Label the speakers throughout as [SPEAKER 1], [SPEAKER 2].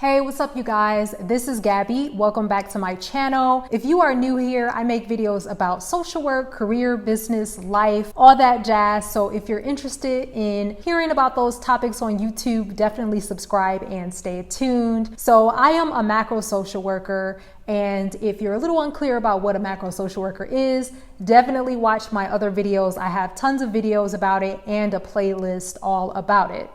[SPEAKER 1] Hey, what's up you guys? This is Gabby. Welcome back to my channel. If you are new here, I make videos about social work, career, business, life, all that jazz. So if you're interested in hearing about those topics on YouTube, definitely subscribe and stay tuned. So I am a macro social worker, and if you're a little unclear about what a macro social worker is, definitely watch my other videos. I have tons of videos about it and a playlist all about it.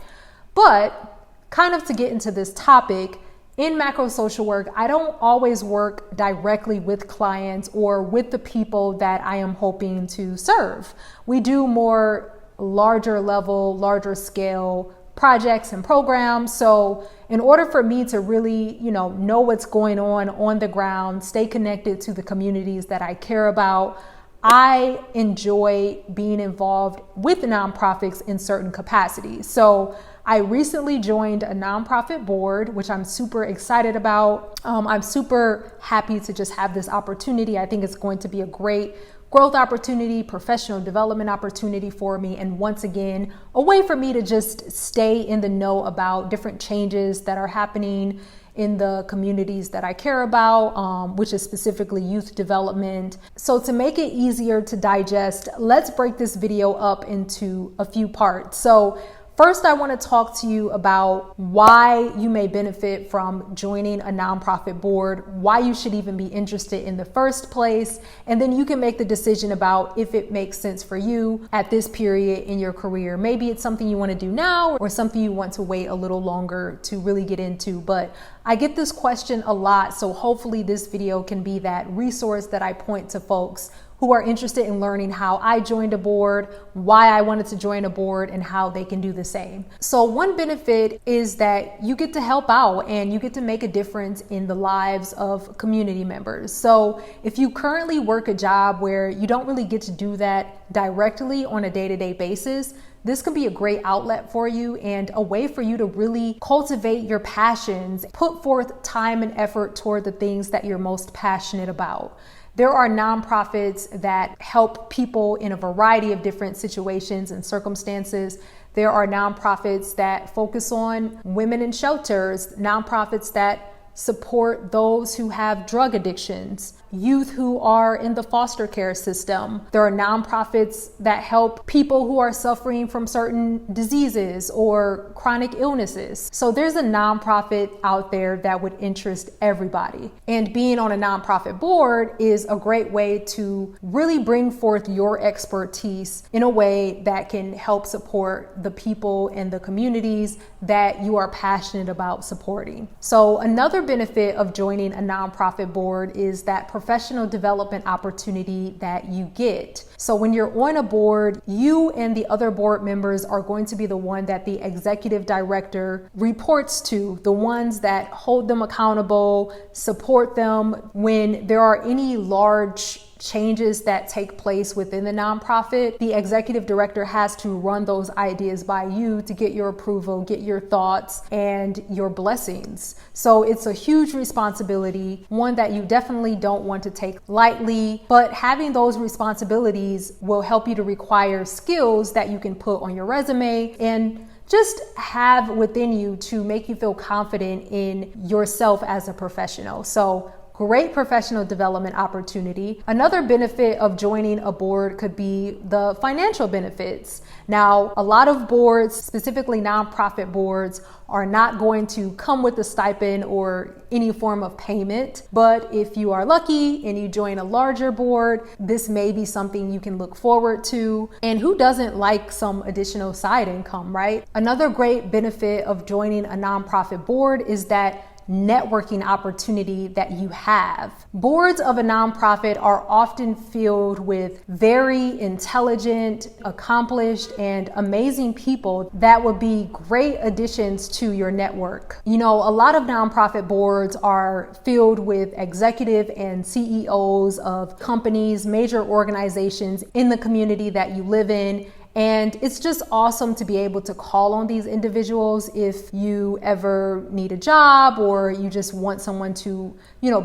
[SPEAKER 1] But kind of to get into this topic, in macro social work, I don't always work directly with clients or with the people that I am hoping to serve. We do more larger level, larger scale projects and programs. So in order for me to really, know what's going on the ground, stay connected to the communities that I care about, I enjoy being involved with nonprofits in certain capacities. So I recently joined a nonprofit board, which I'm super excited about. I'm super happy to just have this opportunity. I think it's going to be a great growth opportunity, professional development opportunity for me. And once again, a way for me to just stay in the know about different changes that are happening in the communities that I care about, which is specifically youth development. So to make it easier to digest, let's break this video up into a few parts. So first, I want to talk to you about why you may benefit from joining a nonprofit board, why you should even be interested in the first place, and then you can make the decision about if it makes sense for you at this period in your career. Maybe it's something you want to do now or something you want to wait a little longer to really get into. But I get this question a lot, so hopefully this video can be that resource that I point to folks who are interested in learning how I joined a board, why I wanted to join a board, and how they can do the same. So one benefit is that you get to help out and you get to make a difference in the lives of community members. So if you currently work a job where you don't really get to do that directly on a day-to-day basis, this can be a great outlet for you and a way for you to really cultivate your passions, put forth time and effort toward the things that you're most passionate about. There are nonprofits that help people in a variety of different situations and circumstances. There are nonprofits that focus on women in shelters, nonprofits that support those who have drug addictions, youth who are in the foster care system. There are nonprofits that help people who are suffering from certain diseases or chronic illnesses. So there's a nonprofit out there that would interest everybody. And being on a nonprofit board is a great way to really bring forth your expertise in a way that can help support the people and the communities that you are passionate about supporting. So another benefit of joining a nonprofit board is that professional development opportunity that you get. So when you're on a board, you and the other board members are going to be the one that the executive director reports to, the ones that hold them accountable, support them when there are any large changes that take place within the nonprofit. The executive director has to run those ideas by you to get your approval, get your thoughts and your blessings. So it's a huge responsibility, one that you definitely don't want to take lightly, but having those responsibilities will help you to acquire skills that you can put on your resume and just have within you to make you feel confident in yourself as a professional. So great professional development opportunity. Another benefit of joining a board could be the financial benefits. Now, a lot of boards, specifically nonprofit boards, are not going to come with a stipend or any form of payment. But if you are lucky and you join a larger board, this may be something you can look forward to. And who doesn't like some additional side income, right? Another great benefit of joining a nonprofit board is that networking opportunity that you have. Boards of a nonprofit are often filled with very intelligent, accomplished, and amazing people that would be great additions to your network. A lot of nonprofit boards are filled with executive and CEOs of companies, major organizations in the community that you live in. And it's just awesome to be able to call on these individuals if you ever need a job or you just want someone to,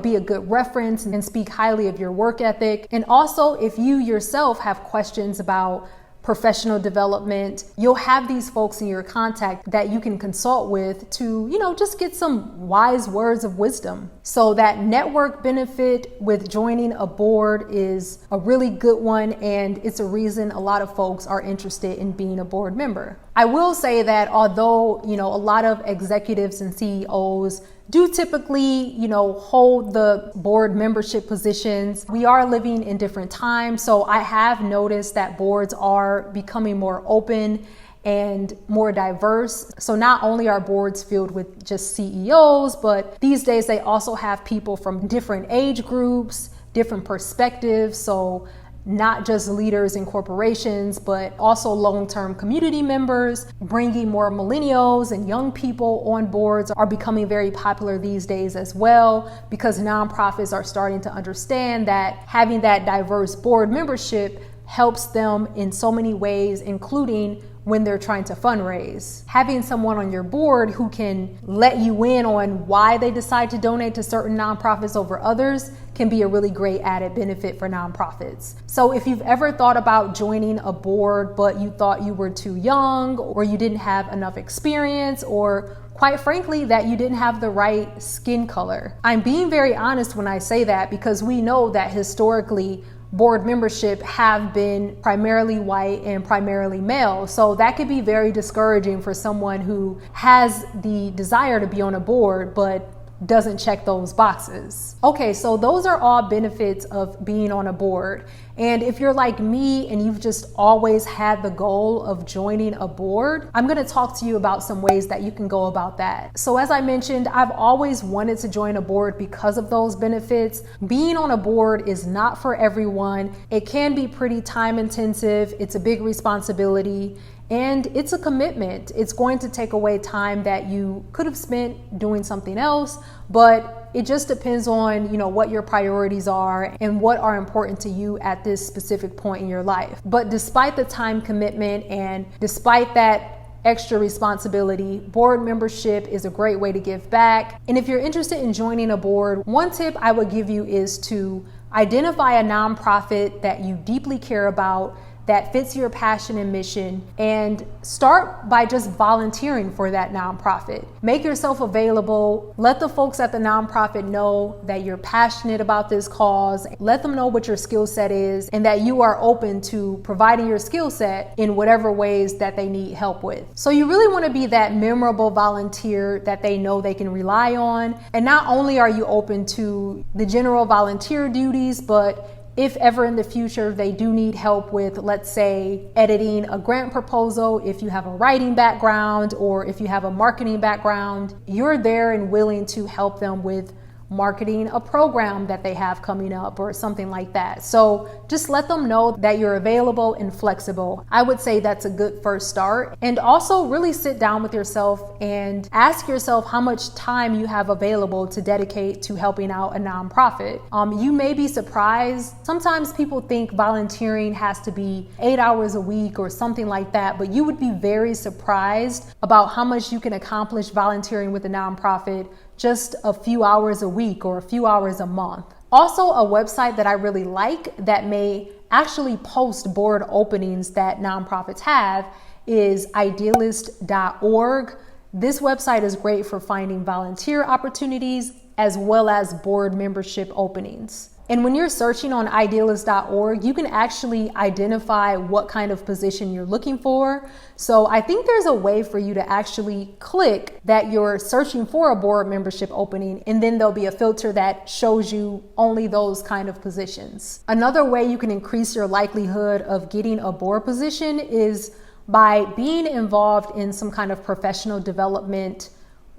[SPEAKER 1] be a good reference and speak highly of your work ethic. And also if you yourself have questions about professional development, you'll have these folks in your contact that you can consult with to, just get some wise words of wisdom. So that network benefit with joining a board is a really good one, and it's a reason a lot of folks are interested in being a board member. I will say that although, a lot of executives and CEOs do typically, hold the board membership positions, we are living in different times. So I have noticed that boards are becoming more open and more diverse. So not only are boards filled with just CEOs, but these days they also have people from different age groups, different perspectives. So not just leaders in corporations, but also long-term community members. Bringing more millennials and young people on boards are becoming very popular these days as well, because nonprofits are starting to understand that having that diverse board membership helps them in so many ways, including when they're trying to fundraise. Having someone on your board who can let you in on why they decide to donate to certain nonprofits over others can be a really great added benefit for nonprofits. So if you've ever thought about joining a board, but you thought you were too young, or you didn't have enough experience, or quite frankly, that you didn't have the right skin color. I'm being very honest when I say that, because we know that historically, board membership have been primarily white and primarily male. So that could be very discouraging for someone who has the desire to be on a board, but doesn't check those boxes. Okay, so those are all benefits of being on a board. And if you're like me and you've just always had the goal of joining a board, I'm going to talk to you about some ways that you can go about that. So as I mentioned, I've always wanted to join a board because of those benefits. Being on a board is not for everyone. It can be pretty time intensive. It's a big responsibility. And it's a commitment. It's going to take away time that you could have spent doing something else, but it just depends on, what your priorities are and what are important to you at this specific point in your life. But despite the time commitment and despite that extra responsibility, board membership is a great way to give back. And if you're interested in joining a board, one tip I would give you is to identify a nonprofit that you deeply care about, that fits your passion and mission, and start by just volunteering for that nonprofit. Make yourself available. Let the folks at the nonprofit know that you're passionate about this cause. Let them know what your skill set is and that you are open to providing your skill set in whatever ways that they need help with. So you really want to be that memorable volunteer that they know they can rely on. And not only are you open to the general volunteer duties, but if ever in the future they do need help with, let's say, editing a grant proposal, if you have a writing background or if you have a marketing background, you're there and willing to help them with marketing a program that they have coming up or something like that. So just let them know that you're available and flexible. I would say that's a good first start. And also really sit down with yourself and ask yourself how much time you have available to dedicate to helping out a nonprofit. You may be surprised. Sometimes people think volunteering has to be 8 hours a week or something like that, but you would be very surprised about how much you can accomplish volunteering with a nonprofit just a few hours a week or a few hours a month. Also, a website that I really like that may actually post board openings that nonprofits have is idealist.org. This website is great for finding volunteer opportunities as well as board membership openings. And when you're searching on idealist.org, you can actually identify what kind of position you're looking for. So I think there's a way for you to actually click that you're searching for a board membership opening, and then there'll be a filter that shows you only those kind of positions. Another way you can increase your likelihood of getting a board position is by being involved in some kind of professional development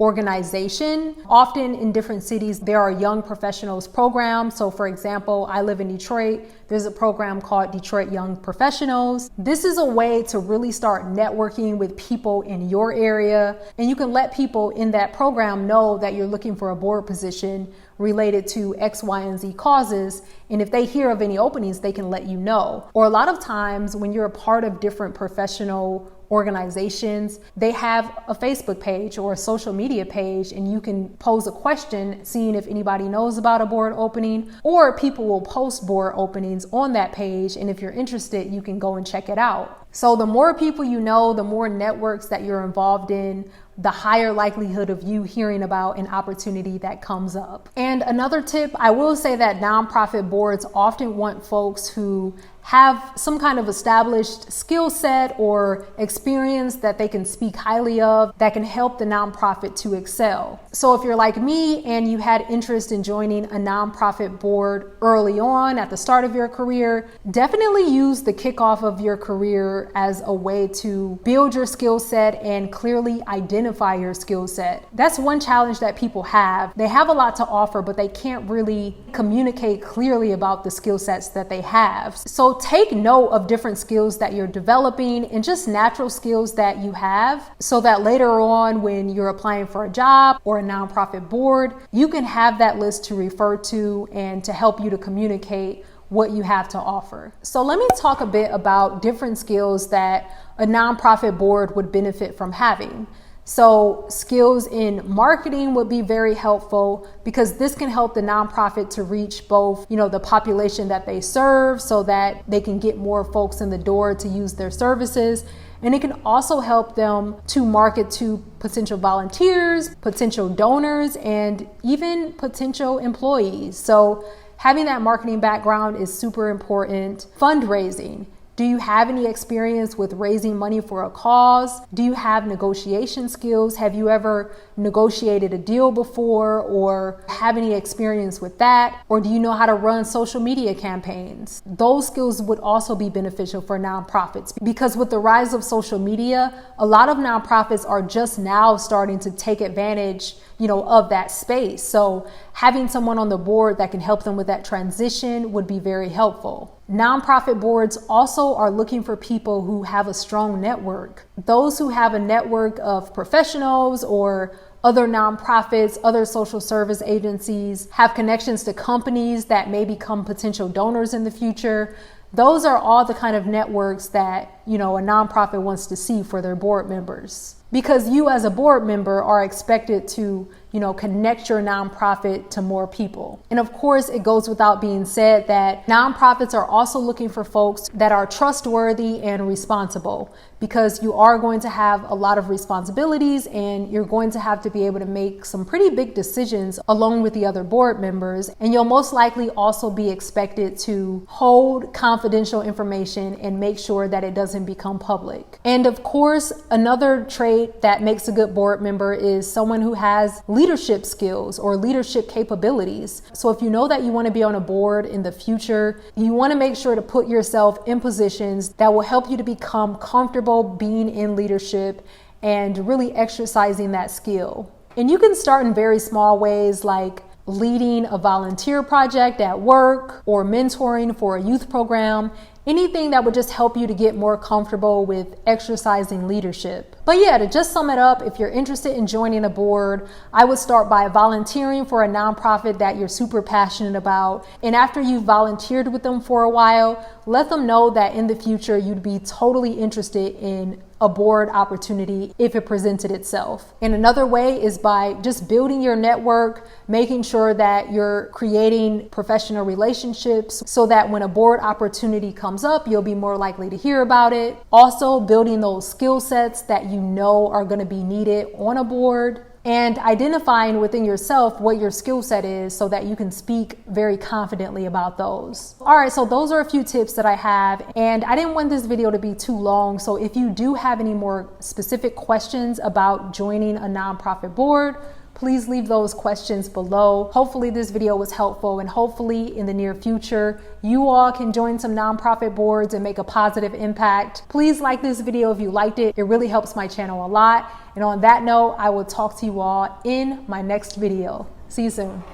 [SPEAKER 1] organization. Often in different cities, there are young professionals programs. So for example, I live in Detroit. There's a program called Detroit Young Professionals. This is a way to really start networking with people in your area. And you can let people in that program know that you're looking for a board position related to X, Y, and Z causes. And if they hear of any openings, they can let you know. Or a lot of times when you're a part of different professional organizations, they have a Facebook page or a social media page, and you can pose a question seeing if anybody knows about a board opening, or people will post board openings on that page, and if you're interested, you can go and check it out. So the more people you know, the more networks that you're involved in, the higher likelihood of you hearing about an opportunity that comes up. And another tip, I will say that nonprofit boards often want folks who have some kind of established skill set or experience that they can speak highly of that can help the nonprofit to excel. So if you're like me and you had interest in joining a nonprofit board early on at the start of your career, definitely use the kickoff of your career as a way to build your skill set and clearly identify your skill set. That's one challenge that people have. They have a lot to offer, but they can't really communicate clearly about the skill sets that they have. So take note of different skills that you're developing and just natural skills that you have, so that later on when you're applying for a job or a nonprofit board, you can have that list to refer to and to help you to communicate what you have to offer. So let me talk a bit about different skills that a nonprofit board would benefit from having. So skills in marketing would be very helpful, because this can help the nonprofit to reach both, the population that they serve, so that they can get more folks in the door to use their services. And it can also help them to market to potential volunteers, potential donors, and even potential employees. So having that marketing background is super important. Fundraising. Do you have any experience with raising money for a cause? Do you have negotiation skills? Have you ever negotiated a deal before, or have any experience with that? Or do you know how to run social media campaigns? Those skills would also be beneficial for nonprofits, because with the rise of social media, a lot of nonprofits are just now starting to take advantage of that space. So having someone on the board that can help them with that transition would be very helpful. Nonprofit boards also are looking for people who have a strong network. Those who have a network of professionals or other nonprofits, other social service agencies, have connections to companies that may become potential donors in the future. Those are all the kind of networks that, a nonprofit wants to see for their board members. Because you as a board member are expected to, connect your nonprofit to more people. And of course, it goes without being said that nonprofits are also looking for folks that are trustworthy and responsible, because you are going to have a lot of responsibilities and you're going to have to be able to make some pretty big decisions along with the other board members. And you'll most likely also be expected to hold confidential information and make sure that it doesn't become public. And of course, another trait that makes a good board member is someone who has leadership skills or leadership capabilities. So if you know that you want to be on a board in the future, you want to make sure to put yourself in positions that will help you to become comfortable being in leadership and really exercising that skill. And you can start in very small ways, like leading a volunteer project at work or mentoring for a youth program. Anything that would just help you to get more comfortable with exercising leadership. But yeah, to just sum it up, if you're interested in joining a board, I would start by volunteering for a nonprofit that you're super passionate about. And after you've volunteered with them for a while, let them know that in the future you'd be totally interested in a board opportunity if it presented itself. And another way is by just building your network, making sure that you're creating professional relationships so that when a board opportunity comes up, you'll be more likely to hear about it. Also, building those skill sets that you know are going to be needed on a board, and identifying within yourself what your skill set is so that you can speak very confidently about those. All right, so those are a few tips that I have, and I didn't want this video to be too long. So if you do have any more specific questions about joining a nonprofit board, please leave those questions below. Hopefully this video was helpful, and hopefully in the near future, you all can join some nonprofit boards and make a positive impact. Please like this video if you liked it. It really helps my channel a lot. And on that note, I will talk to you all in my next video. See you soon.